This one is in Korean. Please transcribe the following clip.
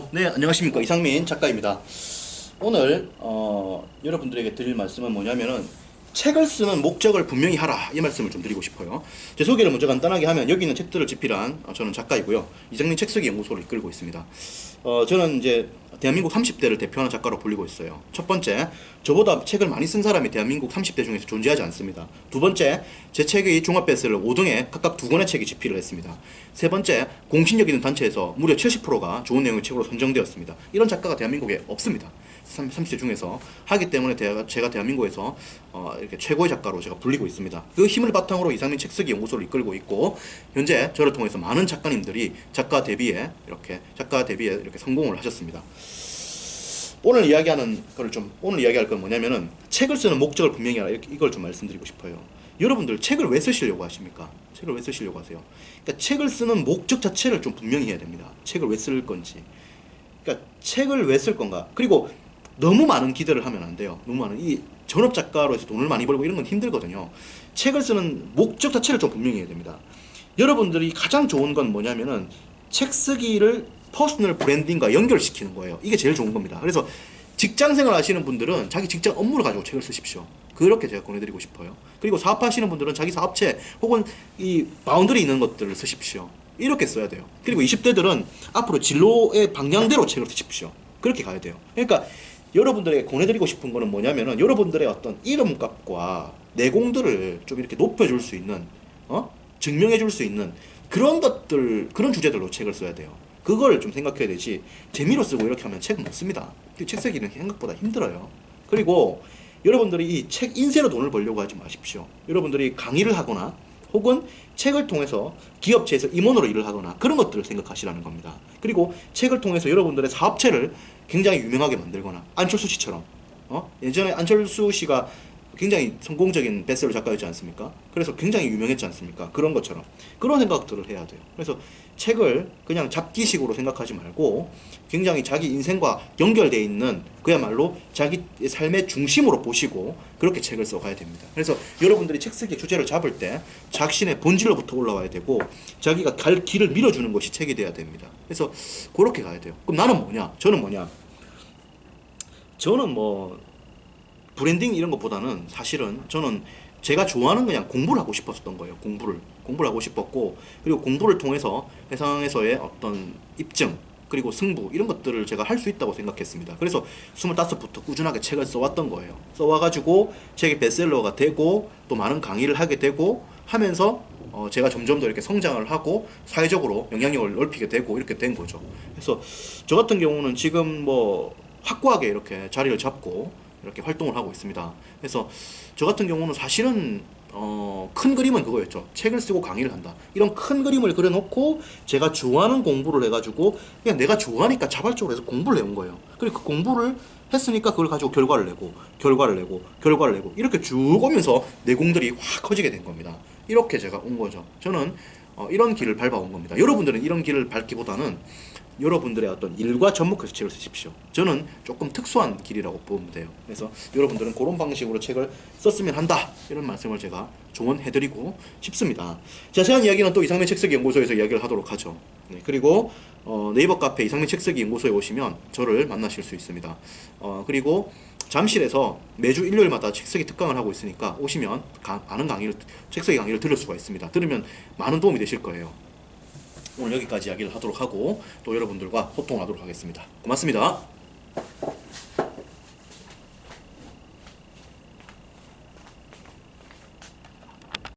네, 안녕하십니까. 이상민 작가입니다. 오늘, 여러분들에게 드릴 말씀은 뭐냐면은, 책을 쓰는 목적을 분명히 하라. 이 말씀을 좀 드리고 싶어요. 제 소개를 먼저 간단하게 하면, 여기 있는 책들을 집필한, 저는 작가이고요. 이상민 책쓰기 연구소를 이끌고 있습니다. 저는 이제, 대한민국 30대를 대표하는 작가로 불리고 있어요. 첫 번째, 저보다 책을 많이 쓴 사람이 대한민국 30대 중에서 존재하지 않습니다. 두 번째, 제 책의 종합베스트셀러 5등에 각각 2권의 책이 집필을 했습니다. 세 번째, 공신력 있는 단체에서 무려 70%가 좋은 내용의 책으로 선정되었습니다. 이런 작가가 대한민국에 없습니다. 30대 중에서 하기 때문에 제가 대한민국에서 이렇게 최고의 작가로 제가 불리고 있습니다. 그 힘을 바탕으로 이상민 책쓰기 연구소를 이끌고 있고, 현재 저를 통해서 많은 작가님들이 작가 데뷔에 이렇게 성공을 하셨습니다. 오늘 이야기할 건 뭐냐면은, 책을 쓰는 목적을 분명히 하라. 이걸 좀 말씀드리고 싶어요. 여러분들 책을 왜 쓰시려고 하십니까? 책을 왜 쓰시려고 하세요? 그러니까 책을 쓰는 목적 자체를 좀 분명히 해야 됩니다. 책을 왜 쓸 건지. 그러니까 책을 왜 쓸 건가? 그리고 너무 많은 기대를 하면 안 돼요. 이 전업 작가로 해서 돈을 많이 벌고 이런 건 힘들거든요. 책을 쓰는 목적 자체를 좀 분명히 해야 됩니다. 여러분들이 가장 좋은 건 뭐냐면은, 책 쓰기를 퍼스널 브랜딩과 연결시키는 거예요. 이게 제일 좋은 겁니다. 그래서 직장생활 하시는 분들은 자기 직장 업무를 가지고 책을 쓰십시오. 그렇게 제가 권해드리고 싶어요. 그리고 사업하시는 분들은 자기 사업체 혹은 이 바운더리 있는 것들을 쓰십시오. 이렇게 써야 돼요. 그리고 20대들은 앞으로 진로의 방향대로 책을 쓰십시오. 그렇게 가야 돼요. 그러니까 여러분들에게 권해드리고 싶은 거는 뭐냐면은, 여러분들의 어떤 이름값과 내공들을 좀 이렇게 높여줄 수 있는, 증명해줄 수 있는 그런 것들, 그런 주제들로 책을 써야 돼요. 그걸 좀 생각해야 되지, 재미로 쓰고 이렇게 하면 책 못 씁니다. 책 쓰기는 생각보다 힘들어요. 그리고 여러분들이 이 책 인쇄로 돈을 벌려고 하지 마십시오. 여러분들이 강의를 하거나 혹은 책을 통해서 기업체에서 임원으로 일을 하거나 그런 것들을 생각하시라는 겁니다. 그리고 책을 통해서 여러분들의 사업체를 굉장히 유명하게 만들거나, 안철수 씨처럼, 예전에 안철수 씨가 굉장히 성공적인 베스트셀러 작가였지 않습니까? 그래서 굉장히 유명했지 않습니까? 그런 것처럼 그런 생각들을 해야 돼요. 그래서 책을 그냥 잡기식으로 생각하지 말고, 굉장히 자기 인생과 연결되어 있는, 그야말로 자기 삶의 중심으로 보시고 그렇게 책을 써가야 됩니다. 그래서 여러분들이 책 쓰기 주제를 잡을 때 자신의 본질로부터 올라와야 되고, 자기가 갈 길을 밀어주는 것이 책이 돼야 됩니다. 그래서 그렇게 가야 돼요. 그럼 나는 뭐냐? 저는 뭐 브랜딩 이런 것보다는 사실은 저는 제가 좋아하는 그냥 공부를 하고 싶었던 거예요. 공부를 하고 싶었고, 그리고 공부를 통해서 세상에서의 어떤 입증, 그리고 승부, 이런 것들을 제가 할 수 있다고 생각했습니다. 그래서 25부터 꾸준하게 책을 써왔던 거예요. 써와가지고 책이 베스트셀러가 되고, 또 많은 강의를 하게 되고 하면서 제가 점점 더 이렇게 성장을 하고 사회적으로 영향력을 넓히게 되고 이렇게 된 거죠. 그래서 저 같은 경우는 지금 뭐 확고하게 이렇게 자리를 잡고 이렇게 활동을 하고 있습니다. 그래서 저 같은 경우는 사실은 큰 그림은 그거였죠. 책을 쓰고 강의를 한다. 이런 큰 그림을 그려놓고 제가 좋아하는 공부를 해가지고 그냥 내가 좋아하니까 자발적으로 해서 공부를 해온 거예요. 그리고 그 공부를 했으니까 그걸 가지고 결과를 내고 이렇게 쭉 오면서 내공들이 확 커지게 된 겁니다. 이렇게 제가 온 거죠. 저는 이런 길을 밟아온 겁니다. 여러분들은 이런 길을 밟기보다는 여러분들의 어떤 일과 접목해서 책을 쓰십시오. 저는 조금 특수한 길이라고 보면 돼요. 그래서 여러분들은 그런 방식으로 책을 썼으면 한다, 이런 말씀을 제가 조언해드리고 싶습니다. 자세한 이야기는 또 이상민 책쓰기 연구소에서 이야기를 하도록 하죠. 네, 그리고 네이버 카페 이상민 책쓰기 연구소에 오시면 저를 만나실 수 있습니다. 그리고 잠실에서 매주 일요일마다 책쓰기 특강을 하고 있으니까 오시면 많은 책쓰기 강의를 들을 수가 있습니다. 들으면 많은 도움이 되실 거예요. 오늘 여기까지 이야기를 하도록 하고 또 여러분들과 소통을 하도록 하겠습니다. 고맙습니다.